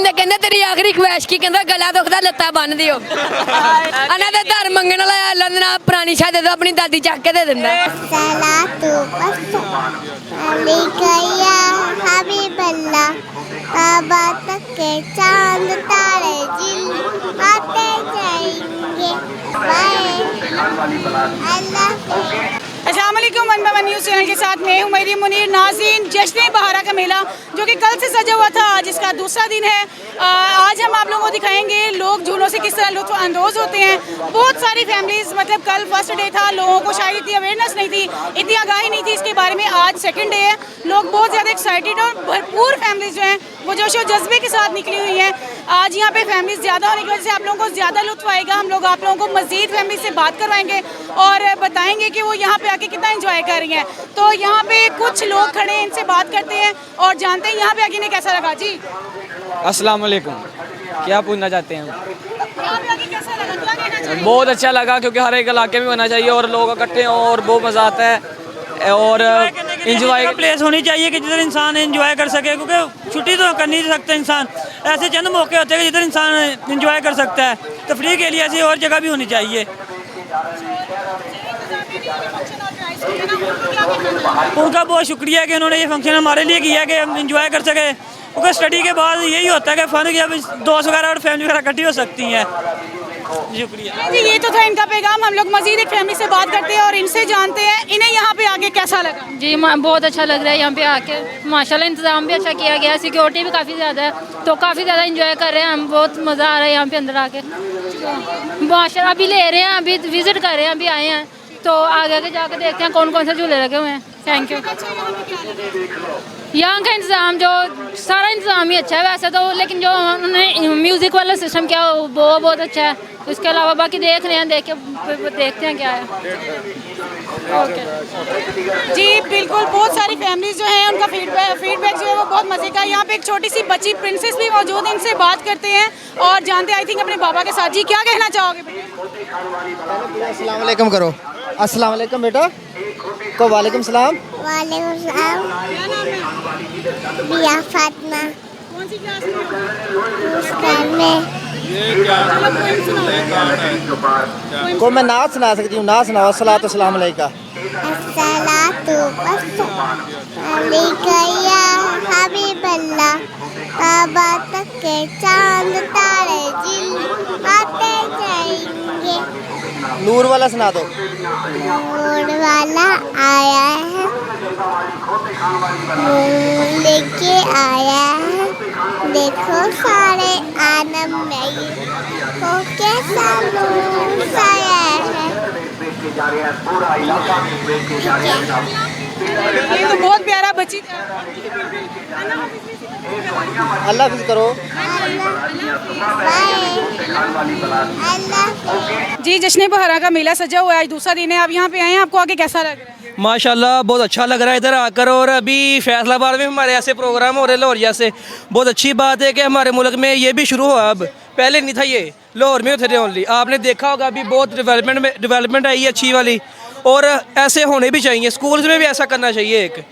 ਹੁੰਦੇ ਕਹਿੰਦੇ ਤੇਰੀ ਆਖਰੀ ਖੁਆਇਸ਼ ਕੀ ਕਹਿੰਦਾ ਗਲਾ ਦੁਖਦਾ ਲੱਤਾਂ ਬੰਨ ਦਿਓ ਇਹਨਾਂ ਦੇ ਧਰ ਮੰਗਣ ਵਾਲਾ ਲੰਦਨਾ ਪੁਰਾਣੀ ਸ਼ਾਦੀ ਤੋਂ ਆਪਣੀ ਦਾਦੀ ਚੱਕ ਕੇ ਦੇ ਦਿੰਦਾ सलातु अलैका हबीबल्ला काबा तक के चांद तारे जिन आते जाएंगे बाय अल्लाह। अस्सलाम वालेकुम वन न्यूज़ चैनल के साथ मैं हूं मरियम मुनीर। नाज़रीन, जश्न बहारा का मेला जो कि कल से सजा हुआ था, आज इसका दूसरा दिन है। आज हम आप लोगों को दिखाएंगे लोग झूलों से किस तरह लुत्फ़ अंदोज़ होते हैं। बहुत सारी फैमिलीज़, मतलब कल फर्स्ट डे था, लोगों को शायद इतनी अवेयरनेस नहीं थी, इतनी आगाही नहीं थी इसके बारे में। आज सेकेंड डे है, लोग बहुत ज़्यादा एक्साइटेड और भरपूर फैमिलीज़ जो हैं वो जोश और जज्बे के साथ निकली हुई हैं। आज यहाँ पे फैमिलीज़ ज़्यादा होने की वजह से आप लोगों को ज़्यादा लुत्फ़ आएगा। हम लोग आप लोगों को मज़ीद फैमिली से बात करवाएंगे और बताएंगे कि वो यहाँ पे आके कितना एंजॉय कर रही हैं। तो यहाँ पे कुछ लोग खड़े हैं, इनसे बात करते हैं और जानते हैं यहाँ पे आके इन्हें कैसा लगा। जी अस्सलाम वालेकुम, क्या पूछना चाहते हैं? यहाँ पे आके कैसा लगा, क्या कहना चाहिए? बहुत अच्छा लगा, क्योंकि हर एक इलाके में होना चाहिए और लोग इकट्ठे हों और बहुत मज़ा आता है और इंजॉय प्लेस होनी चाहिए कि जिधर इंसान एंजॉय कर सके, क्योंकि छुट्टी तो कर नहीं सकते इंसान। ऐसे चंद मौके होते हैं कि जिधर इंसान एंजॉय कर सकता है। तफरीह के लिए ऐसी और जगह भी होनी चाहिए। उनका बहुत शुक्रिया कि उन्होंने ये फंक्शन हमारे लिए किया कि हम इंजॉय कर सके, क्योंकि स्टडी के बाद यही होता है कि फ़न की अब दोस्त वगैरह और फैमिली वगैरह इकट्ठी हो सकती हैं। शुक्रिया जी, ये तो था इनका पैगाम। हम लोग मजीद एक फैमिली से बात करते हैं और इनसे जानते हैं इन्हें यहाँ पे आके कैसा लगा। जी बहुत अच्छा लग रहा है यहाँ पे आके, माशाल्लाह इंतज़ाम भी अच्छा किया गया है, सिक्योरिटी भी काफ़ी ज़्यादा है, तो काफ़ी ज़्यादा इंजॉय कर रहे हैं हम। बहुत मज़ा आ रहा है यहाँ पे अंदर आके, तो माशाल्लाह अभी ले रहे हैं, अभी विज़िट कर रहे हैं, अभी आए हैं, तो आगे जाकर देखते हैं कौन कौन से झूले लगे हुए हैं। Thank you. यहाँ का इंतज़ाम, जो सारा इंतज़ाम ही अच्छा है वैसे तो, लेकिन जो उन्होंने म्यूज़िक वाला सिस्टम किया वो बहुत अच्छा है। उसके अलावा बाकी देख रहे हैं, देखते हैं क्या है। ओके जी बिल्कुल, बहुत सारी फैमिलीज़ जो हैं उनका फीडबैक जो है वो बहुत मज़े का है। यहाँ पे एक छोटी सी बच्ची प्रिंसेस भी मौजूद है, इनसे बात करते हैं और जानते हैं आई थिंक अपने बाबा के साथ। जी क्या कहना चाहोगे? अस्सलाम वालेकुम करो। अस्सलाम वालेकुम बेटा को वालेकुम सलाम। वालेकुम सलाम। बिया फातिमा। कौन सी क्लास में? मुस्कान में। को मैं नात सुना सकती हूँ? नात सुनाओ। अस्सलातु वस्सलाम अलैका। अस्सलातु अलैका हबीबल्ला काबा तक के चांद तारे जिन आते जाएंगे। नूर वाला सुना दो। नूर वाला आया है, नूर लेके आया है, देखो सारे आलम में को कैसा नूर साया है। ये तो बहुत प्यारा बच्ची। अल्लाह हाफिज़ करो। जी जश्न बहारा का मेला सजा हुआ है, आज दूसरा दिन है, आप यहाँ पे आए हैं, आपको आगे कैसा लग रहा है? माशाल्लाह बहुत अच्छा लग रहा है इधर आकर। और अभी फैसलाबाद में हमारे ऐसे प्रोग्राम हो रहे हैं लाहौरिया से। बहुत अच्छी बात है कि हमारे मुल्क में ये भी शुरू हुआ। अब पहले नहीं था, ये लाहौर में थे ओनली। आपने देखा होगा अभी बहुत डेवलपमेंट आई है अच्छी वाली, और ऐसे होने भी चाहिए। स्कूल्स में भी ऐसा करना चाहिए एक।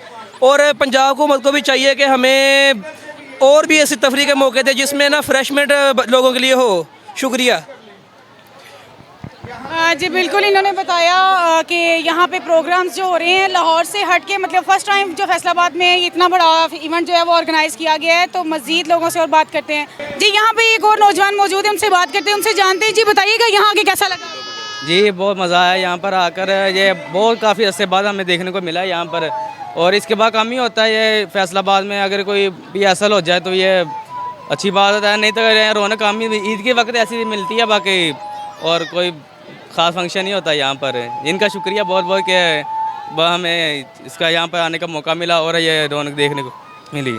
और पंजाब हुकूमत को भी चाहिए कि हमें और भी ऐसी तफरीह के मौके थे जिसमें ना फ्रेशमेंट लोगों के लिए हो। शुक्रिया। जी बिल्कुल, इन्होंने बताया कि यहाँ पे प्रोग्राम्स जो हो रहे हैं लाहौर से हट के, मतलब फ़र्स्ट टाइम जो फैसलाबाद में इतना बड़ा इवेंट जो है वो ऑर्गेनाइज़ किया गया है। तो मज़ीद लोगों से और बात करते हैं। जी यहाँ पे एक और नौजवान मौजूद है, उनसे बात करते हैं, उनसे जानते हैं। जी बताइएगा यहाँ आके कैसा लगा? जी बहुत मज़ा आया यहाँ पर आकर। ये बहुत काफ़ी अर्से बाद हमें देखने को मिला यहाँ पर, और इसके बाद काम ही होता है ये फैसलाबाद में अगर कोई भी ऐसा हो जाए तो ये अच्छी बात है। नहीं तो रौनक काम ही ईद के वक्त ऐसी मिलती है, बाकी और कोई ख़ास फंक्शन ही होता है यहाँ पर। इनका शुक्रिया बहुत बहुत कि हमें इसका यहाँ पर आने का मौका मिला और ये रौनक देखने को मिली।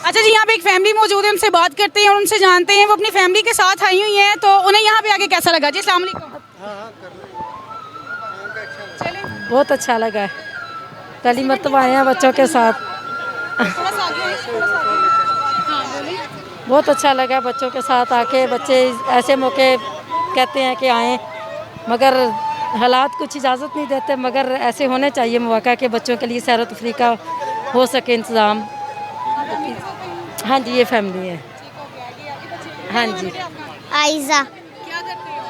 अच्छा जी, यहाँ पे एक फैमिली मौजूद है, उनसे बात करते हैं और उनसे जानते हैं। वो अपनी फैमिली के साथ आई हुई हैं, तो उन्हें यहाँ पे आके कैसा लगा? जी अस्सलाम वालेकुम। बहुत अच्छा लगा है, पहली मरतबा आए हैं बच्चों के साथ। बहुत अच्छा लगा बच्चों के साथ आके। बच्चे ऐसे मौके कहते हैं कि आएँ, मगर हालात कुछ इजाज़त नहीं देते, मगर ऐसे होने चाहिए मौका कि बच्चों के लिए सैर व तफरीह का हो सके इंतज़ाम। हाँ जी, ये फैमिली है। हाँ जी। आयजा क्या करते हो?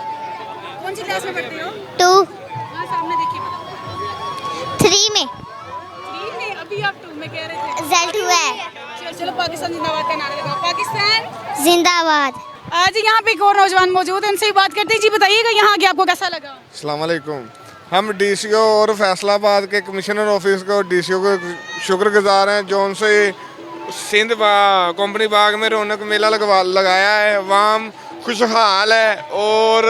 कौन सी क्लास में पढ़ते हो? 2 हाँ, सामने देखिए बताओ। 3 में 3 में, अभी आप 2 में कह रहे थे। रिजल्ट हुआ है। चलो पाकिस्तान जिंदाबाद का नारा लगाओ। पाकिस्तान जिंदाबाद। आज यहाँ पे एक और नौजवान मौजूद है, उनसे ही बात करते हैं। जी बताइएगा यहाँ आके आपको कैसा लगा? अस्सलाम वालेकुम। हम डीसीओ और फैसलाबाद के कमिश्नर ऑफिस को डीसीओ को शुक्रगुजार हैं जो उनसे सिंध कंपनी बाग में रौनक मेला लगाया है। वाम खुशहाल है और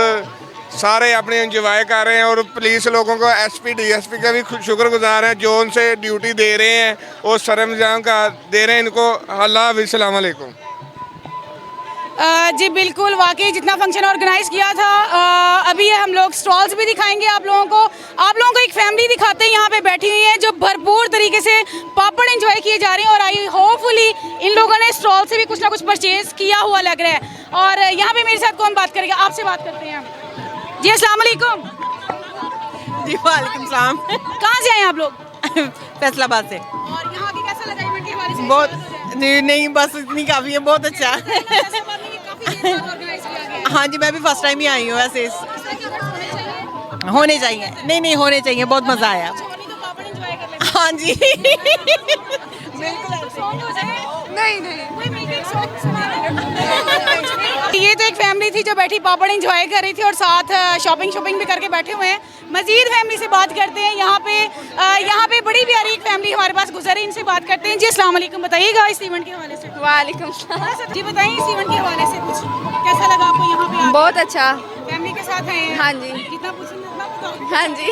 सारे अपने इंजॉय कर रहे हैं और पुलिस लोगों को एसपी डीएसपी का भी शुक्रगुजार हैं जो उनसे ड्यूटी दे रहे हैं और सरंजाम का दे रहे हैं इनको। अल्लाह हाफ़िज़। अस्सलाम वालेकुम। जी बिल्कुल, वाकई जितना फंक्शन ऑर्गेनाइज किया था, अभी ये हम लोग स्टॉल्स भी दिखाएंगे आप लोगों को। आप लोगों को एक फैमिली दिखाते हैं यहाँ पे बैठी हुई है जो भरपूर तरीके से पापड़ एंजॉय किए जा रहे हैं और आई होपफुली इन लोगों ने स्टॉल से भी कुछ ना कुछ परचेज किया हुआ लग रहा है। और यहाँ पे मेरे साथ कौन बात करेगा? आपसे बात करते हैं जी। अस्सलाम वालेकुम। जी वालेकुम सलाम। कहाँ से आए आप लोग? फैसलाबाद से। और यहाँ के कैसा लगा इवेंट के हवाले से? बहुत नहीं बस इतनी काफ़ी है, बहुत अच्छा। फैसलाबाद में ये काफी देर बाद ऑर्गेनाइज किया गया है। हाँ जी, मैं भी फर्स्ट टाइम ही आई हूँ वैसे। इस तरह के events होने चाहिए। होने चाहिए, नहीं होने चाहिए, बहुत मज़ा आया। होली तो पापड़ एंजॉय कर लेते हैं। हाँ जी। बिल्कुल सॉन्ग हो जाए। नहीं कोई मिलके एक सॉन्ग सुना दे। ये तो एक फैमिली थी जो बैठी पापड़ एंजॉय कर रही थी और साथ शॉपिंग भी करके बैठे हुए हैं। मजीद फैमिली से बात करते हैं। यहाँ पे बड़ी प्यारी एक फैमिली हमारे पास गुजरी, इनसे बात करते हैं। जी अस्सलाम वालेकुम। बताइएगा इस इवेंट के हवाले से। वालेकुम जी बताइए इस इवेंट के हवाले से कुछ कैसा लगा आपको यहाँ पे? बहुत अच्छा। फैमिली के साथ हैं? हाँ जी। जितना पूछेंगे उतना बताओ। हाँ जी।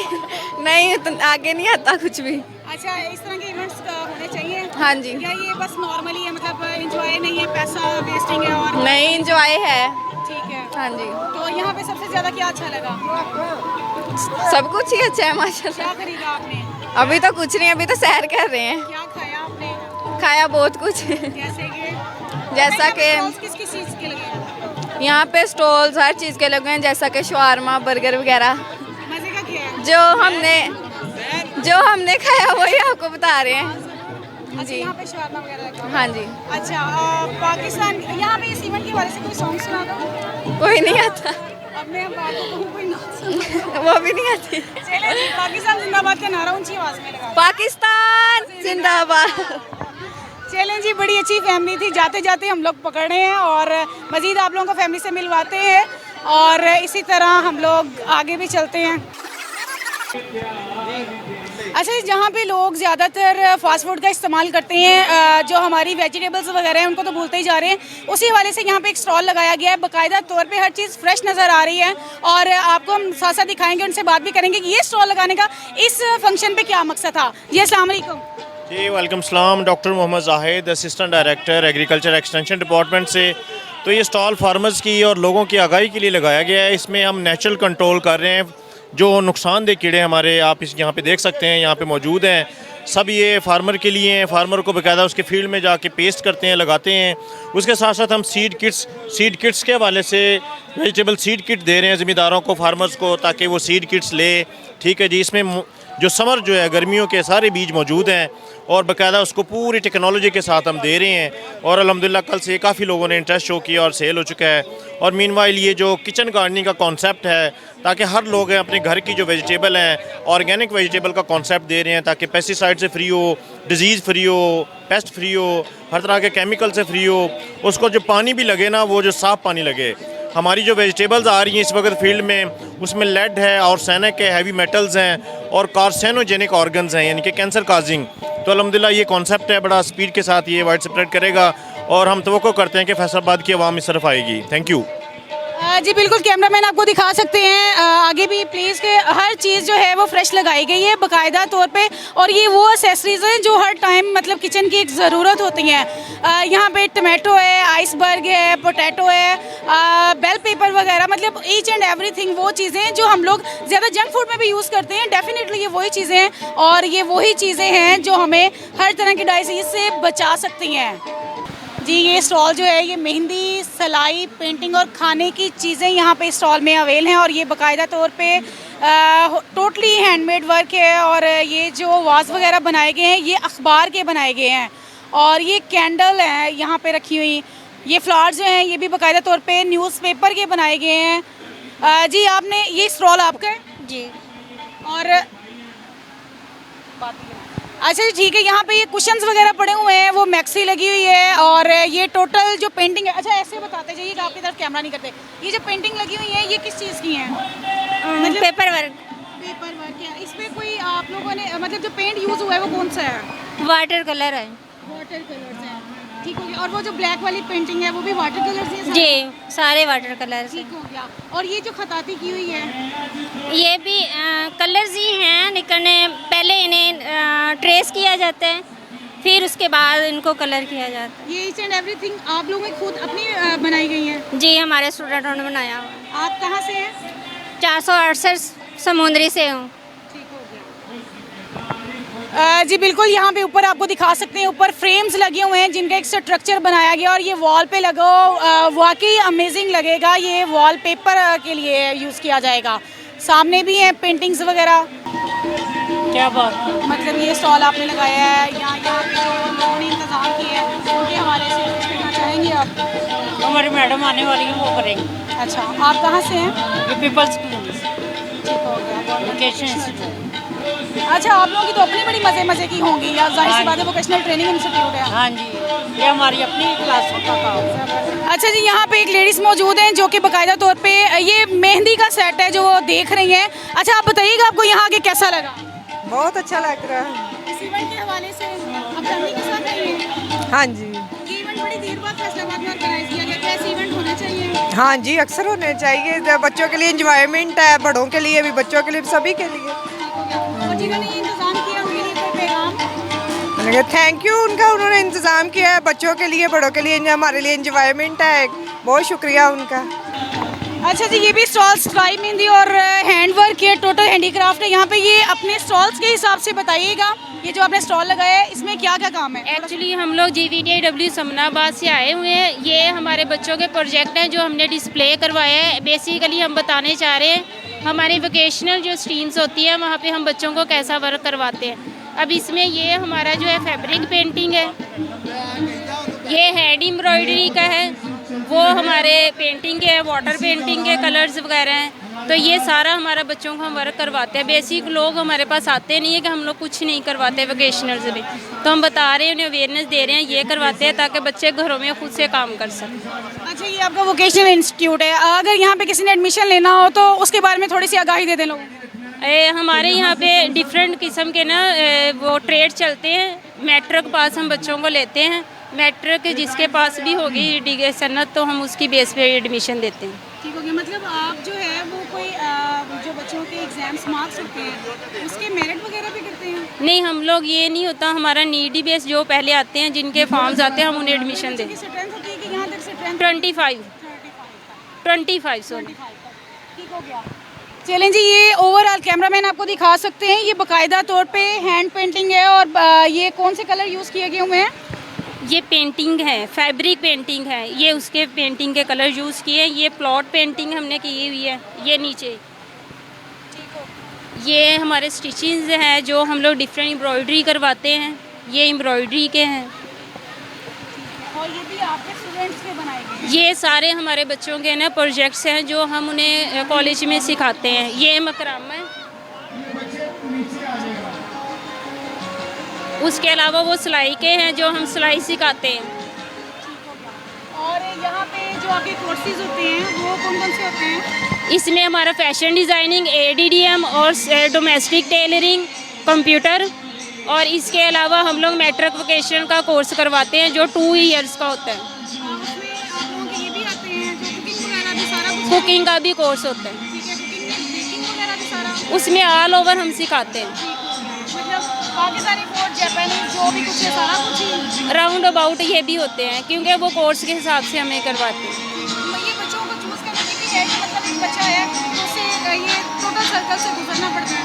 नहीं तो आगे नहीं आता कुछ भी। अच्छा, इस तरह के इवेंट्स होने चाहिए। हाँ जी। क्या ये बस नॉर्मली है, मतलब एंजॉय नहीं है, पैसा वेस्टिंग है? और नहीं, एंजॉय है। ठीक है। हाँ जी। तो यहाँ पे सबसे ज्यादा क्या अच्छा लगा? सब कुछ ही अच्छा है माशाल्लाह। क्या खरीदा आपने? अभी तो कुछ नहीं, अभी तो सैर कर रहे हैं। क्या खाया आपने? खाया बहुत कुछ। जैसे कि जैसा कि किस किस चीज़ के लगे? यहाँ पे स्टॉल्स हर चीज़ के लगे हैं, जैसा कि शवारमा, बर्गर वगैरह। मजे का क्या है? जो हमने खाया वही आपको बता रहे हैं। अच्छा, जी। यहाँ पे शवारमा वगैरह लगा हुआ है। हाँ जी। अच्छा, पाकिस्तान यहाँ पे इस इवेंट के हवाले से कोई सॉन्ग सुना दो। कोई नहीं आता। अब मैं आपको कहूँ कोई ना। वो भी नहीं आती। चलिए जी, पाकिस्तान जिंदाबाद का नारा ऊंची आवाज में लगा। पाकिस्तान जिंदाबाद। चलें जी, बड़ी अच्छी फैमिली थी। जाते जाते हम लोग पकड़ रहे हैं और मज़ीद आप लोगों को फैमिली से मिलवाते हैं और इसी तरह हम लोग आगे भी चलते हैं। अच्छा, जहाँ पे लोग ज़्यादातर फास्ट फूड का इस्तेमाल करते हैं, जो हमारी वेजिटेबल्स वगैरह हैं उनको तो भूलते ही जा रहे हैं, उसी हवाले से यहाँ पे एक स्टॉल लगाया गया है। बाकायदा तौर पे हर चीज़ फ्रेश नज़र आ रही है और आपको हम साथ साथ दिखाएंगे, उनसे बात भी करेंगे कि ये स्टॉल लगाने का इस फंक्शन पे क्या मकसद था। जी अस्सलाम वालेकुम। जी वालेकुम सलाम। Doctor Mohammad Zahid, assistant director agriculture extension department से। तो ये स्टॉल फार्मर्स की और लोगों की आगाही के लिए लगाया गया है। इसमें हम नेचुरल कंट्रोल कर रहे हैं। जो नुकसानदेह कीड़े हमारे आप इस यहाँ पे देख सकते हैं, यहाँ पे मौजूद हैं, सब ये फार्मर के लिए हैं। फार्मर को बाकायदा उसके फील्ड में जाके पेस्ट करते हैं, लगाते हैं। उसके साथ साथ हम सीड किट्स के हवाले से वेजिटेबल सीड किट दे रहे हैं ज़मींदारों को, फार्मर्स को, ताकि वो सीड किट्स ले। ठीक है जी। इसमें जो समर जो है गर्मियों के सारे बीज मौजूद हैं और बाकायदा उसको पूरी टेक्नोलॉजी के साथ हम दे रहे हैं और अल्हम्दुलिल्लाह कल से काफ़ी लोगों ने इंटरेस्ट शो किया और सेल हो चुका है। और मीनवाइल ये जो किचन गार्डनिंग का कॉन्सेप्ट है, ताकि हर लोग अपने घर की जो वेजिटेबल हैं ऑर्गेनिक वेजिटेबल का कॉन्सेप्ट दे रहे हैं, ताकि पेस्टिसाइड से फ्री हो, डिजीज़ फ्री हो, पेस्ट फ्री हो, हर तरह के केमिकल से फ्री हो। उसको जो पानी भी लगे ना, वो जो साफ़ पानी लगे। हमारी जो वेजिटेबल्स आ रही हैं इस वक्त फील्ड में, उसमें लेड है, आर्सेनिक है, हैवी मेटल्स हैं और कार्सिनोजेनिक ऑर्गन्स हैं, यानी कि कैंसर काजिंग। तो अल्हम्दुलिल्लाह ये कॉन्सेप्ट है, बड़ा स्पीड के साथ ये वाइड स्प्रेड करेगा और हम तवक्को करते हैं कि फैसलाबाद की आवाम इस तरफ आएगी। Thank you. जी बिल्कुल, कैमरामैन आपको दिखा सकते हैं आगे भी प्लीज़ के हर चीज़ जो है वो फ्रेश लगाई गई है बाकायदा तौर पे और ये वो एक्सेसरीज हैं जो हर टाइम मतलब किचन की एक ज़रूरत होती हैं। यहाँ पे टमाटो है, आइसबर्ग है, पोटैटो है, बेल पेपर वगैरह, मतलब ईच एंड एवरीथिंग वो चीज़ें हैं जो हम लोग ज़्यादा जंक फूड में भी यूज़ करते हैं। डेफिनेटली ये वही चीज़ें हैं और ये वही चीज़ें हैं जो हमें हर तरह की डायजीज़ से बचा सकती हैं। जी, ये स्टॉल जो है ये मेहंदी, सिलाई, पेंटिंग और खाने की चीज़ें यहाँ पे स्टॉल में अवेल हैं और ये बाकायदा तौर पे टोटली हैंडमेड वर्क है और ये जो वाज वगैरह बनाए गए हैं ये अखबार के बनाए गए हैं और ये कैंडल है यहाँ पे रखी हुई। ये फ्लावर्स जो हैं ये भी बाकायदा तौर पे न्यूज़पेपर के बनाए गए हैं। जी आपने ये स्टॉल आपका है? जी। और अच्छा जी ठीक है, यहाँ पे ये कुशन्स वगैरह पड़े हुए हैं, वो मैक्सी लगी हुई है और ये टोटल जो पेंटिंग है, अच्छा ऐसे बताते जाइए कि आपकी तरफ कैमरा नहीं करते, ये जो पेंटिंग लगी हुई है ये किस चीज़ की है? मतलब पेपर वर्क। पेपर वर्क है। इसमें कोई आप लोगों ने मतलब जो पेंट यूज़ हुआ है वो कौन सा है? वाटर कलर है। वाटर कलर्स है, ठीक हो गया। और वो जो ब्लैक वाली पेंटिंग है वो भी वाटर कलर्स ही है? जी, सारे वाटर कलर। ठीक हो गया। और ये जो खताती की हुई है ये भी कलर्स ही हैं, लेकिन पहले इन्हें ट्रेस किया जाता है, फिर उसके बाद इनको कलर किया जाता है। ये ईच एंड एवरीथिंग आप लोगों ने खुद अपनी बनाई गई है? जी, हमारे स्टूडेंटों ने बनाया हुआ। आप कहाँ से हैं? 468 समुद्री से हूँ। जी बिल्कुल, यहाँ पे ऊपर आपको दिखा सकते हैं, ऊपर फ्रेम्स लगे हुए हैं जिनका एक स्ट्रक्चर बनाया गया और ये वॉल पे लगा वाकई अमेजिंग लगेगा। ये वॉल पेपर के लिए यूज़ किया जाएगा। सामने भी हैं पेंटिंग्स वगैरह। क्या बात, मतलब ये स्टॉल आपने लगाया है यहाँ पे जो लोगों ने इंतज़ाम किया है उनके हवाले से कुछ कहना चाहेंगे आप? हमारी मैडम आने वाली है, वो करेंगे। अच्छा, आप कहाँ से हैं? ये पीपल्स अच्छा, आप लोगों की तो अपनी बड़ी मज़े की होंगी, या जाहिर सी बात है वोकेशनल ट्रेनिंग इंस्टीट्यूट है। हाँ जी, ये हमारी अपनी क्लास का काम है। अच्छा जी, यहाँ पे एक लेडीज़ मौजूद हैं जो कि बाकायदा तौर पे ये मेहंदी का सेट है जो देख रही हैं। अच्छा, आप बताइएगा आपको यहाँ आके कैसा लगा? बहुत अच्छा लग रहा है। इस इवेंट के हवाले से आप फैमिली के साथ आई हैं? हाँ जी। ये इवेंट बड़ी देर बाद फैसलाबाद में ऑर्गेनाइज किया गया, क्या ऐसे इवेंट होने चाहिए? हाँ जी, अक्सर होने चाहिए। बच्चों के लिए इंजॉयमेंट है, बड़ों के लिए भी, बच्चों के लिए भी, सभी के लिए। और जिन्होंने ये इंतज़ाम किया उनके लिए कोई पैगाम? थैंक यू उनका, उन्होंने इंतज़ाम किया है बच्चों के लिए, बड़ों के लिए, हमारे लिए इंजॉयमेंट है। बहुत शुक्रिया उनका। अच्छा जी, ये भी स्टॉल्स ट्राई मेहंदी और हैंडवर्क के टोटल हैंडीक्राफ्ट है यहाँ पे। ये अपने स्टॉल्स के हिसाब से बताइएगा, ये जो आपने स्टॉल लगाया है इसमें क्या क्या काम है? एक्चुअली हम लोग GVTIW समनाबाद से आए हुए हैं। ये हमारे बच्चों के प्रोजेक्ट हैं जो हमने डिस्प्ले करवाया है। बेसिकली हम बताने चाह रहे हैं हमारी वोकेशनल जो स्ट्रीम्स होती है वहाँ पे हम बच्चों को कैसा वर्क करवाते हैं। अब इसमें ये हमारा जो है फैब्रिक पेंटिंग है, ये हैंड एम्ब्रॉयडरी का है, वो हमारे पेंटिंग के वाटर पेंटिंग के कलर्स वगैरह हैं। तो ये सारा हमारा बच्चों को हम वर्क करवाते हैं। बेसिक लोग हमारे पास आते नहीं है कि हम लोग कुछ नहीं करवाते वोकेशनल से भी, तो हम बता रहे हैं, उन्हें अवेयरनेस दे रहे हैं, ये करवाते हैं ताकि बच्चे घरों में खुद से काम कर सकें। अच्छा, ये आपका वोकेशनल इंस्टीट्यूट है, अगर यहाँ पे किसी ने एडमिशन लेना हो तो उसके बारे में थोड़ी सी आगाही दे दें लोगों को। हमारे यहाँ पे डिफरेंट किस्म के ना वो ट्रेड चलते हैं। मैट्रिक पास हम बच्चों को लेते हैं, मैट्रिक जिसके पास भी होगी डिग्री सनत तो हम उसकी बेस पे एडमिशन देते हैं। ठीक हो गया। मतलब आप जो है वो कोई जो बच्चों के एग्जाम्स मार्क्स होते हैं उसके मेरिट वगैरह भी करते हैं? नहीं, हम लोग ये नहीं होता, हमारा नीडी बेस जो पहले आते हैं जिनके फॉर्म्स आते हैं हम उन्हें एडमिशन देते हैं। स्ट्रेंथ होती है कि यहाँ तक स्ट्रेंथ 25 सॉरी। ठीक हो गया। चलें जी, ये ओवरऑल कैमरामैन आपको दिखा सकते हैं, ये बाकायदा तौर पे हैंड पेंटिंग है और ये कौन से कलर यूज़ किए गए हुए हैं? ये पेंटिंग है, फैब्रिक पेंटिंग है, ये उसके पेंटिंग के कलर यूज़ किए हैं। ये प्लॉट पेंटिंग हमने की हुई है, ये नीचे ये हमारे स्टिचिंग्स हैं जो हम लोग डिफरेंट एम्ब्रॉयडरी करवाते हैं, ये एम्ब्रॉयडरी के हैं। और ये भी आपके स्टूडेंट्स के बनाए गए? ये सारे हमारे बच्चों के ना प्रोजेक्ट्स हैं जो हम उन्हें कॉलेज में सिखाते हैं। ये मकरामा है, उसके अलावा वो सिलाई के हैं जो हम सिलाई सिखाते हैं। और यहाँ पे जो आपके कोर्सेज होते हैं वो कौन कौन से होते हैं? इसमें हमारा फैशन डिज़ाइनिंग, ADDM और डोमेस्टिक टेलरिंग, कंप्यूटर, और इसके अलावा हम लोग मैट्रिक वोकेशन का कोर्स करवाते हैं जो 2 ईयर्स का होता है। उसमें आप लोगों के ये भी आते हैं जो कुकिंग वगैरह भी सारा कुछ? कुकिंग का भी कोर्स होता है, ठीक है, कुकिंग वगैरह भी सारा उसमें ऑल ओवर हम सिखाते हैं। मतलब पाकिस्तानी फूड, जापानीज, जो भी कुछ है सारा कुछ ही राउंड अबाउट ये भी होते हैं क्योंकि वो कोर्स के हिसाब से हमें करवाते हैं। ये बच्चों को चूज़ करने की भी है कि मतलब एक बच्चा है तो उसे ये टोटल सर्कल से गुजरना पड़ता है?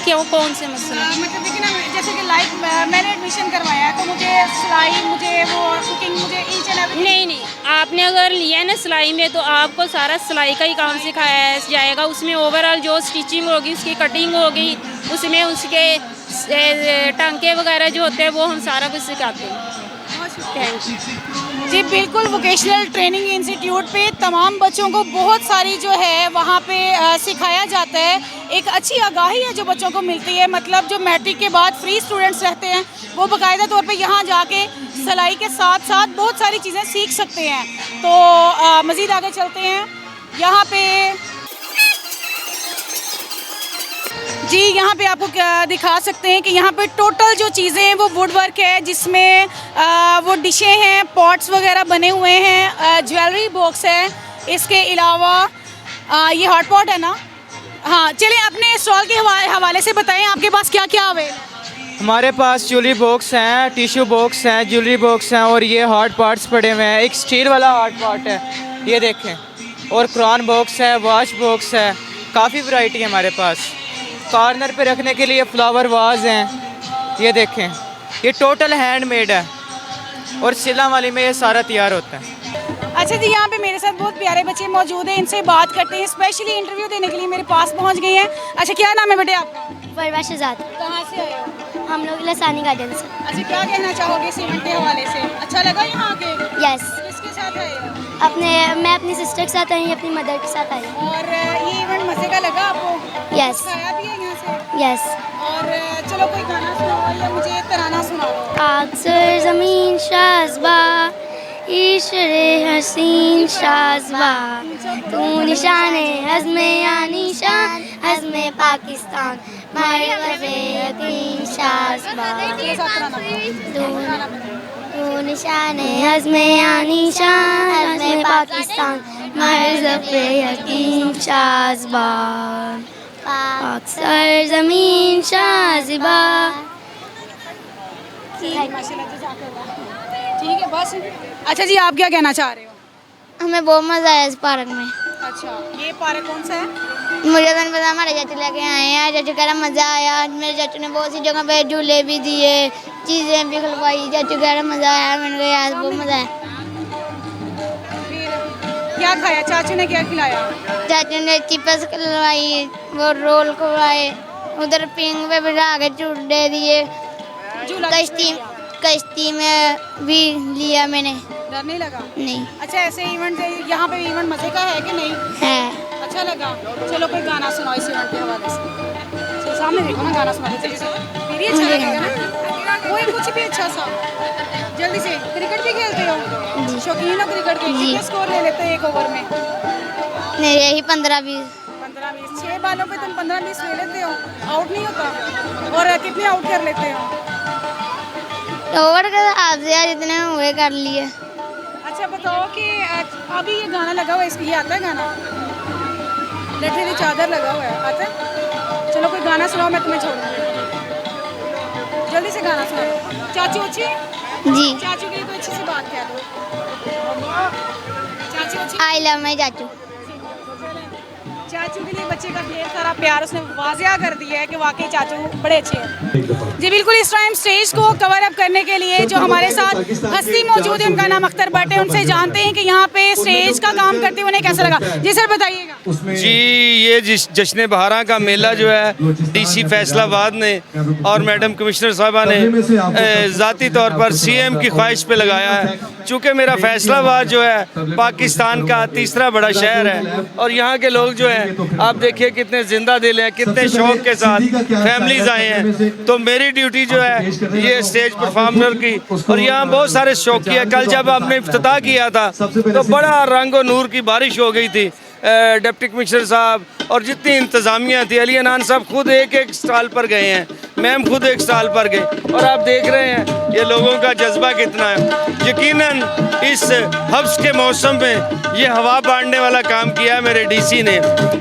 क्यों, कौन से मसला? मतलब देखिए ना, जैसे कि लाइक मैंने एडमिशन करवाया है तो मुझे सिलाई, मुझे वो कुकिंग, मुझे ईच एंड एवरीथिंग। नहीं, आपने अगर लिया है ना सिलाई में तो आपको सारा सिलाई का ही काम सिखाया जाएगा। उसमें ओवरऑल जो स्टिचिंग होगी, उसकी कटिंग होगी, उसमें उसके टांके वगैरह जो होते हैं वो हम सारा कुछ सिखाते हैं। Thank you. जी बिल्कुल, वोकेशनल ट्रेनिंग इंस्टीट्यूट पे तमाम बच्चों को बहुत सारी जो है वहाँ पे सिखाया जाता है। एक अच्छी आगाही है जो बच्चों को मिलती है, मतलब जो मैट्रिक के बाद फ्री स्टूडेंट्स रहते हैं वो बाकायदा तौर पे यहाँ जाके सिलाई के साथ साथ बहुत सारी चीज़ें सीख सकते हैं। तो मज़ीद आगे चलते हैं। यहाँ पे जी यहाँ पे आपको क्या दिखा सकते हैं कि यहाँ पे टोटल जो चीज़ें हैं वो वुड वर्क है, जिसमें वो डिशें हैं, पॉट्स वगैरह बने हुए हैं, ज्वेलरी बॉक्स है। इसके अलावा ये हॉट पॉट है ना। हाँ, चलिए अपने स्टॉल के हवाले से बताएं आपके पास क्या क्या अवेलेबल है। हमारे पास ज्वेलरी बॉक्स हैं, टिश्यू बॉक्स हैं, ज्वेलरी बॉक्स हैं और ये हॉट पॉट्स पड़े हुए हैं। एक स्टील वाला हॉट पॉट है, ये देखें, और क्रॉन बॉक्स है, वॉश बॉक्स है, काफ़ी वैरायटी है हमारे पास। कॉर्नर पे रखने के लिए फ्लावर वाज हैं, ये देखें, ये टोटल हैंडमेड है और सिला वाली में ये सारा तैयार होता है। अच्छा जी, यहाँ पे मेरे साथ बहुत प्यारे बच्चे मौजूद हैं, इनसे बात करते हैं। स्पेशली इंटरव्यू देने के लिए मेरे पास पहुँच गए हैं। अच्छा, क्या नाम है बेटे आपका? परवा शहजाद। कहाँ से आए हो? हम लोग लसानी गार्डन से। अच्छा, क्या कहना चाहोगे इस इवेंट के हवाले से? अच्छा लगा यहाँ आके? यस। किसके साथ आए हो? मैं अपनी सिस्टर के साथ आई, अपनी मदर के साथ आई। और ये इवेंट मज़े का लगा आपको? यस। खाया भी है यहाँ से? यस। और चलो कोई गाना सुनाओ या मुझे एक तराना सुनाओ। अक्सर ज़मीन शाज़बा इशरे हसीन शाज़बा, तू निशाने हज़्मे या निशान हज़्मे पाकिस्तान, मरग़बे यकीन शाज़बा, तू निशाने हज़्मे या निशान हज़्मे पाकिस्तान, मरग़बे यकीन शाज़बा, अक्सर ज़मीन शाज़बा। ठीक है बस। अच्छा जी, आप क्या कहना चाह रहे हो? हमें बहुत मज़ा आया इस पार्क में। अच्छा, ये पार्क कौन सा है? मुझे तो नहीं पता, हमारे चाचू लेके आए हैं। चाचू कह रहा मज़ा आया। मेरे चाचू ने बहुत सी जगह पे झूले भी दिए, चीज़ें भी खिलवाई। चाचू कह रहा मज़ा आया। मैंने कहा यार बहुत मज़ा आया। क्या खाया? चाचू ने क्या खिलाया? चाचू ने चिप्स खिलवाई, वो रोल खिलवाए, उधर पिंग पे बिठा के झूले दिए, कश्ती में भी लिया मैंने। डर नहीं लगा? नहीं। अच्छा, ऐसे इवेंट यहाँ पे इवेंट मज़े का है कि नहीं है? अच्छा लगा। चलो कोई गाना सुनाओ इस इवेंट के हवाले से। चलो सामने देखो ना, गाना सुना दो जल्दी से, फिर ही अच्छा लगेगा ना। कोई कुछ भी अच्छा सा जल्दी से। क्रिकेट भी खेलते हो? शौकीन हो क्रिकेट के? कितने स्कोर ले लेते हो एक ओवर में? नहीं, यही 15-20। 15-20। 6 बालों पे तुम 15-20 ले लेते हो, आउट नहीं होता? और कितने आउट कर लेते हो? ओवर का आपसे यार जितने हुए कर लिए। अच्छा बताओ कि अभी ये गाना लगा हुआ है, इसके ये आता है गाना? लठेरी चादर लगा हुआ है, आता है? चलो कोई गाना सुनाओ, मैं तुम्हें छोड़ूंगी। जल्दी से गाना सुनाओ। चाचू अच्छी? जी। चाचू के लिए कोई अच्छी सी बात कह दो। चाचू अच्छी? आई लव माई चाचू। चाचू के लिए बच्चे का ढेर सारा प्यार उसने वाजिया कर दिया है कि वाकई चाचू बड़े अच्छे हैं। जी बिल्कुल, इस टाइम स्टेज को कवर अप करने के लिए जो हमारे साथ हस्ती मौजूद है, उनका नाम अख्तर भट्ट है। उनसे जानते हैं कि यहाँ पे स्टेज का काम करते हुए उन्हें कैसा लगा। जी सर बताइएगा। जी, ये जश्न बहारा का मेला जो है डीसी फैसलाबाद ने और मैडम कमिश्नर साहबा ने ज़ाती तौर पर सीएम की ख्वाहिश पे लगाया है। चूँकि मेरा फैसलाबाद जो है पाकिस्तान का तीसरा बड़ा शहर है और यहाँ के लोग जो हैं आप देखिए कितने जिंदा दिल हैं, कितने शौक के साथ फैमिलीज आए हैं। तो मेरी ड्यूटी जो है ये स्टेज परफॉर्मर की, और यहाँ बहुत सारे शौकिया। कल जब आपने इफ्तिताह किया था तो बड़ा रंग और नूर की बारिश हो गई थी। डिप्टी कमिश्नर साहब और जितनी इंतज़ामिया थी, अली अनान साहब खुद एक स्टॉल पर गए हैं, मैम खुद एक स्टॉल पर गए, और आप देख रहे हैं ये लोगों का जज्बा कितना है। यकीनन इस हब्स के मौसम में ये हवा बांटने वाला काम किया है मेरे डीसी ने,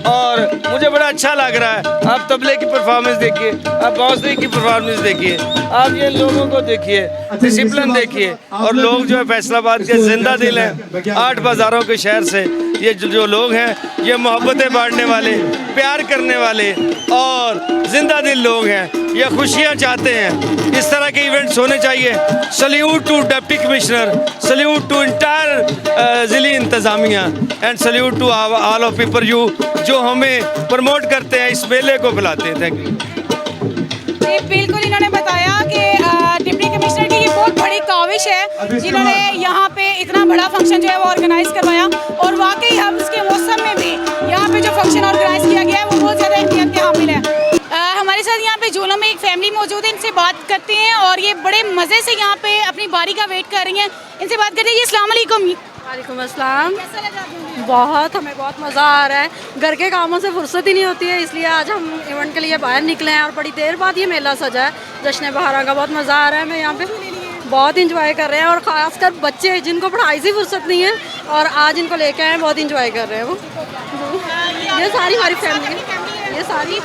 और मुझे बड़ा अच्छा लग रहा है। आप तबले की परफॉर्मेंस देखिए, आप बांसुरी की परफॉर्मेंस देखिए, आप ये लोगों को देखिए, डिसिप्लिन देखिए, और लोग जो है फैसलाबाद के जिंदा दिल हैं। 8 बाज़ारों के शहर से ये जो लोग हैं ये मोहब्बतें बांटने वाले, प्यार करने वाले और जिंदा दिल लोग हैं। ये खुशियाँ चाहते हैं। इस तरह के इवेंट्स होने चाहिए। Salute to deputy commissioner, salute to entire ज़िली इंतज़ामिया and salute to all of people you जो हमें प्रमोट करते हैं, इस मेले को बुलाते हैं। Thank you. जी बिल्कुल, इन्होंने बताया कि डिप्टी कमिश्नर की ये बहुत बड़ी काविश है जिन्होंने यहाँ पे इतना बड़ा फंक्शन जो है वो ऑर्गेनाइज करवाया, और वाकई हम इसके मौसम में भी यहाँ पे जो फंक्शन ऑर्गेनाइज किया गया है वो बहुत ज़्यादा अहमियत के हामिल है। हमारे साथ यहाँ पे झूलों में एक फैमिली मौजूद है, इनसे बात करते हैं और ये बड़े मज़े से यहाँ पे अपनी बारी का वेट कर रही हैं। इनसे बात करते हैं। जी अस्सलाम वालेकुम। वालेकुम अस्सलाम। बहुत हमें बहुत मज़ा आ रहा है, घर के कामों से फुर्सत ही नहीं होती है, इसलिए आज हम इवेंट के लिए बाहर निकले हैं और बड़ी देर बाद ये मेला सजा है जश्न बहारा का। बहुत मज़ा आ रहा है, हमें यहाँ पे बहुत इंजॉय कर रहे हैं, और ख़ासकर बच्चे जिनको पढ़ाई से फुर्सत नहीं है और आज इनको लेके आए हैं, बहुत इंजॉय कर रहे हैं वो। ये सारी हमारी फैमिली, ये सारी।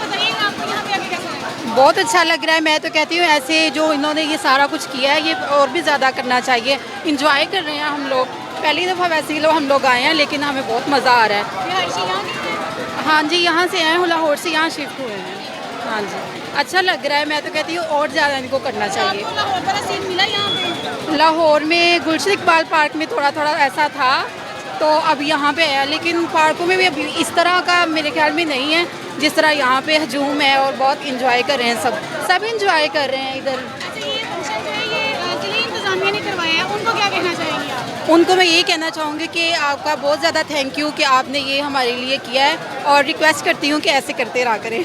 बहुत अच्छा लग रहा है। मैं तो कहती हूँ ऐसे जो इन्होंने ये सारा कुछ किया है ये और भी ज़्यादा करना चाहिए। इंजॉय कर रहे हैं हम लोग, पहली दफ़ा वैसे ही हम लोग आए हैं, लेकिन हमें बहुत मज़ा आ रहा है। हाँ जी, यहाँ से आए हैं, लाहौर से यहाँ शिफ्ट हुए हैं। हाँ जी, अच्छा लग रहा है। मैं तो कहती हूँ और ज़्यादा इनको करना चाहिए। लाहौर में गुलशन इकबाल पार्क में थोड़ा थोड़ा ऐसा था, तो अब यहाँ पे है, लेकिन पार्कों में भी अभी इस तरह का मेरे ख्याल में नहीं है जिस तरह यहाँ पे हजूम है, और बहुत इंजॉय कर रहे हैं सब इंजॉय कर रहे हैं इधर। इंतजामिया ने करवाया है, उनको क्या कहना चाहेंगे आप? उनको मैं ये कहना चाहूँगी कि आपका बहुत ज़्यादा थैंक यू कि आपने ये हमारे लिए किया है, और रिक्वेस्ट करती हूँ कि ऐसे करते रहा करें।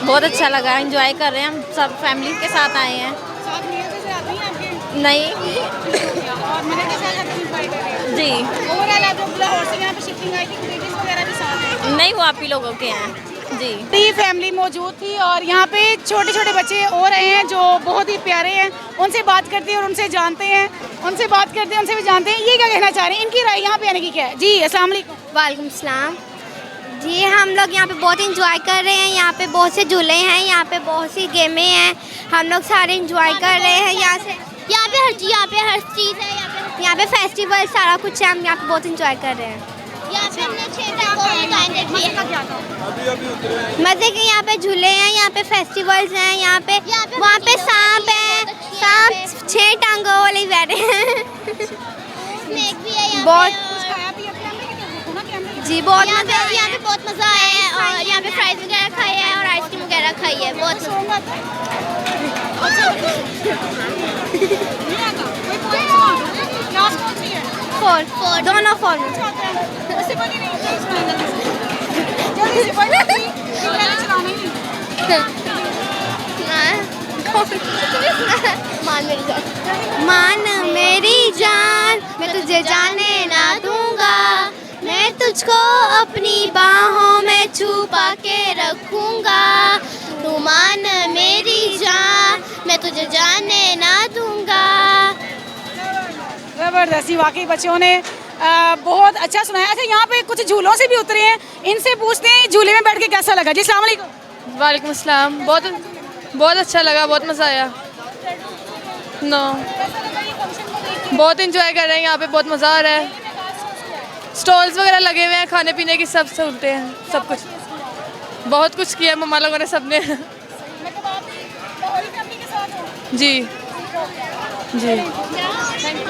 बहुत अच्छा लगा, एंजॉय कर रहे हैं, हम सब फैमिली के साथ आए हैं। नहीं जी, नहीं वो आप ही लोगों के हैं जी। फैमिली मौजूद थी और यहाँ पे छोटे छोटे बच्चे और रहे हैं जो बहुत ही प्यारे हैं। उनसे बात करते हैं और उनसे जानते हैं, उनसे बात करते हैं, उनसे भी जानते हैं ये क्या कहना चाह रहे हैं, इनकी राय यहाँ पे आने की क्या है। जी अस्सलाम वालेकुम। वालेकुम सलाम जी। हम लोग यहाँ पे बहुत इंजॉय कर रहे हैं, यहाँ पे बहुत से झूले हैं, यहाँ पे बहुत सी गेमें हैं, हम लोग सारे इंजॉय कर रहे हैं। यहाँ पे हर चीज़ है, यहाँ पे फेस्टिवल सारा कुछ है, हम यहाँ पे बहुत इंजॉय कर रहे हैं। यहाँ पे हमने 6 मज़े के यहाँ पे झूले हैं, यहाँ पे फेस्टिवल्स हैं, यहाँ पे वहाँ पे सांप है, सांप 6 टांगों वाले बैठे हैं। बहुत जी, बहुत मज़ा आया, यहाँ पे बहुत मज़ा आया है, और यहाँ पे फ्राइज वगैरह खाए हैं और आइसक्रीम वगैरह खाई है। बहुत फोर दोनों 4 मान मेरी जान, मैं तुझे जाने ना दूंगा, मैं तुझको अपनी बाहों में छुपा के रखूंगा, तू मान मेरी जान, मैं तुझे जाने ना दूंगा। ज़बरदस्ती, वाकई बच्चों ने बहुत अच्छा सुनाया। अच्छा, यहाँ पे कुछ झूलों से भी उतरे हैं, इनसे पूछते हैं झूले में बैठ के कैसा लगा। जी अस्सलाम वालेकुम। वालेकुम अस्सलाम। बहुत अच्छा लगा, बहुत मज़ा आया। बहुत इंजॉय कर रहे हैं, यहाँ पे बहुत मज़ा आ रहा है। स्टॉल्स वगैरह लगे हुए हैं, खाने पीने की सब सहूलतें हैं, सब कुछ बहुत कुछ किया मम्मा लोगों ने, सब ने। जी जी।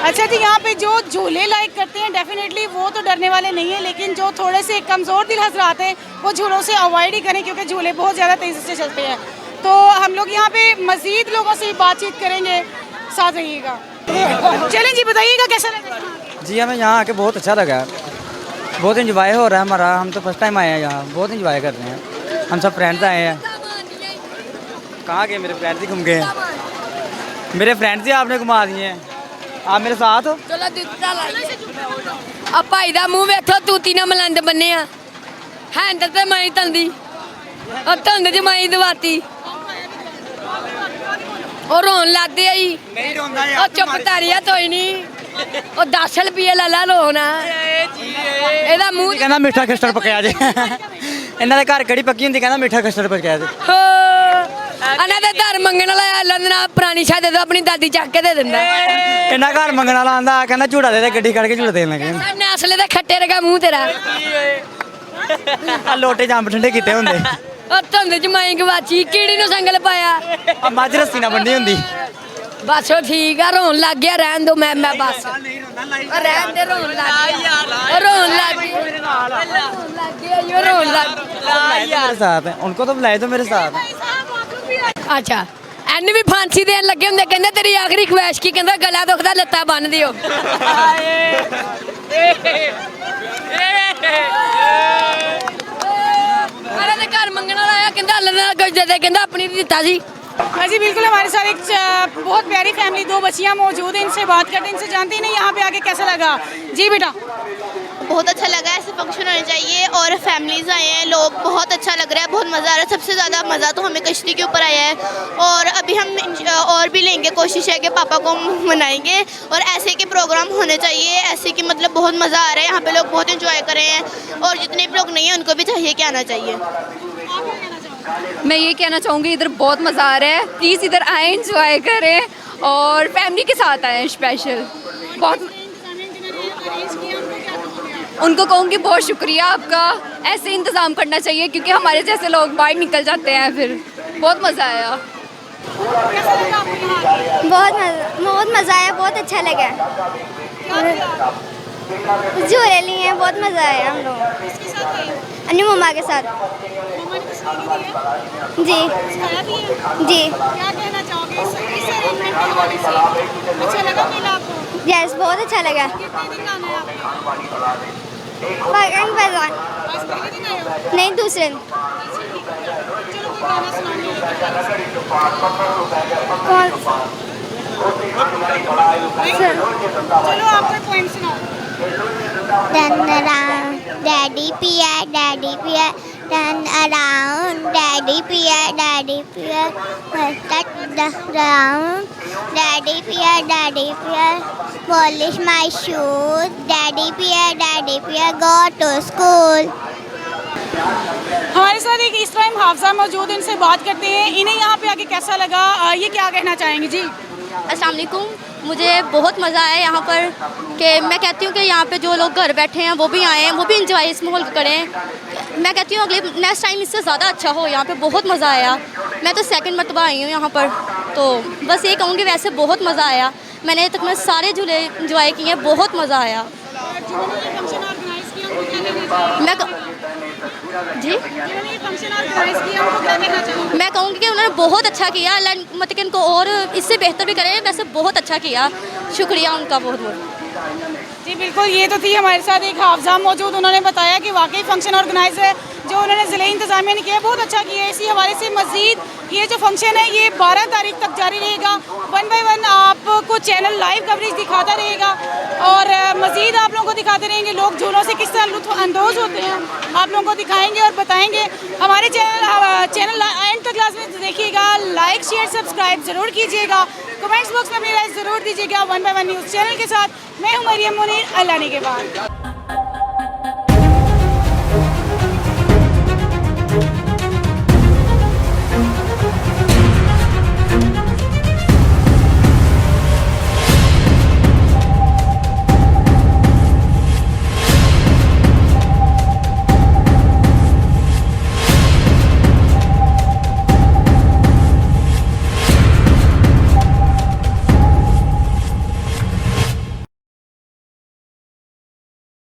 अच्छा जी, यहाँ पे जो झूले लाइक करते हैं डेफिनेटली वो तो डरने वाले नहीं है, लेकिन जो थोड़े से कमज़ोर दिल हज़रात हैं वो झूलों से अवॉइड ही करें, क्योंकि झूले बहुत ज़्यादा तेज़ी से चलते हैं। तो हम लोग यहाँ पे मज़ीद लोगों से बातचीत करेंगे, साथ रहिएगा। चलें जी, बताइएगा कैसा लगा। जी हमें यहाँ आके बहुत अच्छा लगा, बहुत इंजॉय हो रहा है हमारा। हम तो फर्स्ट टाइम आए हैं यहाँ, बहुत इंजॉय कर रहे हैं। हम सब फ्रेंड्स आए हैं। कहाँ गए मेरे फ्रेंड्स ही घूम गए हैं, मेरे फ्रेंड्स ही आपने घुमा दिए हैं। आप मेरे साथ हो। आ भाई दा मूँह वेखो, तूती ना मलंद बन्ने हैंडल ते माई तंदी, और धुंद च माई दवाती, और रोन लादे आई, और चुप तारिया कोई नहीं, और 10 रुपये ला रोना एदा मूँह कहना मिठा कस्टर्ड पकाया जे। इन्हां दे घर कड़ी पक्की हुंदी, कहना मिठा कस्टर्ड पकाया जे। ਇਹਨਾਂ ਦੇ ਘਰ ਮੰਗਣ ਵਾਲਾ ਲੰਦਨਾ ਪੁਰਾਣੀ ਸ਼ਾਹ ਦੇ ਦੋ, ਆਪਣੀ ਦਾਦੀ ਚੱਕ ਕੇ ਦੇ ਦਿੰਦਾ। ਇਹਨਾਂ ਘਰ ਮੰਗਣ ਵਾਲਾ ਆਂਦਾ, ਕਹਿੰਦਾ ਝੂੜਾ ਦੇ ਦੇ, ਗੱਡੀ ਕੱਢ ਕੇ ਝੂੜਾ ਦੇਣ ਲੱਗੇ। ਸਾਹਮਣੇ ਅਸਲੇ ਦਾ ਖੱਟੇ ਰਗਾ ਮੂੰਹ ਤੇਰਾ, ਆ ਲੋਟੇ ਜੰਬ ਠੰਡੇ ਕੀਤੇ ਹੁੰਦੇ। ਉਹ ਧੁੰਦ ਚ ਮਾਈ ਗਵਾਚੀ, ਕੀੜੀ ਨੂੰ ਸੰਗਲ ਪਾਇਆ, ਆ ਮੱਝ ਰੱਸੀ ਨਾਲ ਬੰਨੀ ਹੁੰਦੀ। ਬਸ ਉਹ ਠੀਕ ਆ, ਰੋਣ ਲੱਗ ਗਿਆ, ਰਹਿਣ ਦੋ। ਮੈਂ ਬਸ ਰਹਿਣ ਦੇ, ਰੋਣ ਲੱਗ ਗਿਆ, ਰੋਣ ਲੱਗ ਗਿਆ, मेरे साथ है, उनको तो बुलाए तो मेरे साथ। अच्छा, ਐਨ ਵੀ ਫਾਂਸੀ ਦੇਣ ਲੱਗੇ ਹੁੰਦੇ, ਕਹਿੰਦੇ ਤੇਰੀ ਆਖਰੀ ਖੁਆਇਸ਼ ਕੀ, ਕਹਿੰਦਾ ਗਲਾ ਦੁਖਦਾ ਲੱਤਾਂ ਬੰਨ ਦਿਓ। ਅਰੇ ਤੇ ਘਰ ਮੰਗਣ ਵਾਲਾ ਆਇਆ, ਕਹਿੰਦਾ ਅੱਲਾ ਨਾਲ ਕੁਝ ਦੇ ਦੇ, ਕਹਿੰਦਾ ਆਪਣੀ ਨਹੀਂ ਦਿੱਤਾ ਸੀ। हाँ जी बिल्कुल, हमारे साथ एक बहुत प्यारी फैमिली, 2 बच्चियां मौजूद हैं, इनसे बात करते हैं, इनसे जानते ही नहीं यहाँ पे आके कैसा लगा। जी बेटा। बहुत अच्छा लगा, ऐसे फंक्शन होने चाहिए और फैमिलीज आए हैं लोग, बहुत अच्छा लग रहा है, बहुत मज़ा आ रहा है। सबसे ज़्यादा मज़ा तो हमें कश्ती के ऊपर आया है और अभी हम और भी लेंगे, कोशिश है कि पापा को मनाएंगे और ऐसे के प्रोग्राम होने चाहिए, ऐसे कि मतलब बहुत मज़ा आ रहा है। यहाँ पे लोग बहुत इंजॉय कर रहे हैं और जितने भी लोग नहीं हैं उनको भी चाहिए कि आना चाहिए। मैं ये कहना चाहूँगी इधर बहुत मज़ा आ रहा है, प्लीज़ इधर आए, इंजॉय करें और फैमिली के साथ आए स्पेशल। बहुत उनको कहूँगी बहुत शुक्रिया आपका, ऐसे इंतज़ाम करना चाहिए क्योंकि हमारे जैसे लोग बाहर निकल जाते हैं फिर। बहुत मज़ा आया। बहुत मज़ा आया, बहुत अच्छा लगा। झूले लिए हैं, बहुत मज़ा आया हम लोग अन्य मम्मा के साथ। जी जी। क्या कहना चाहोगे इस अरेंजमेंट के हवाले से? अच्छा लगा मेला आपको? यस, बहुत अच्छा लगा। कितने दिन आना है आपको? आज पहले दिन आए हो? नहीं, दूसरे दिन। चलो कोई गाना सुनाओगे? चलो आप कोई पॉइंट सुनाओ। डैडी पिया turn around, daddy पिया turn around, daddy पिया polish my shoes, daddy पिया go to school। हमारे साथ एक इस टाइम हाफजा मौजूद, इनसे बात करते हैं, इन्हें यहाँ पे आके कैसा लगा, ये क्या कहना चाहेंगे? जी अस्सलाम वालेकुम। मुझे बहुत मज़ा आया यहाँ पर, कि मैं कहती हूँ कि यहाँ पे जो लोग घर बैठे हैं वो भी आएँ, वो भी इंजॉय इस माहौल को करें। मैं कहती हूँ अगले नेक्स्ट टाइम इससे ज़्यादा अच्छा हो। यहाँ पे बहुत मज़ा आया, मैं तो सेकंड मरतबा आई हूँ यहाँ पर, तो बस ये कहूँगी वैसे बहुत मज़ा आया। मैंने तक मैं सारे झूले इंजॉय किए, बहुत मज़ा आया। मैं जी मैं कहूँगी कि उन्होंने बहुत अच्छा किया, मतलब कि इनको और इससे बेहतर भी करें, वैसे बहुत अच्छा किया, शुक्रिया उनका बहुत बहुत। जी बिल्कुल, ये तो थी हमारे साथ एक हाफजा मौजूद, उन्होंने बताया कि वाकई फंक्शन ऑर्गेनाइज है जो उन्होंने ज़िले इंतज़ामिया ने किया, बहुत अच्छा किया है। इसी हवाले से मज़ीद ये जो फंक्शन है ये 12 तारीख तक जारी रहेगा। 1 बाय 1 आपको चैनल लाइव कवरेज दिखाता रहेगा और मज़ीद आप लोगों को दिखाते रहेंगे लोग झूलों से किस तरह लुत्फ़ अंदोज़ होते हैं, आप लोगों को दिखाएंगे और बताएंगे। हमारे चैनल एंड तक क्लास में देखिएगा, लाइक शेयर सब्सक्राइब ज़रूर कीजिएगा, कमेंट्स बॉक्स में अपनी राय ज़रूर दीजिएगा। 1 बाय 1 न्यूज़ चैनल के साथ मैं हूँ मरियम मुनीर, अल्लाह ने के बाद।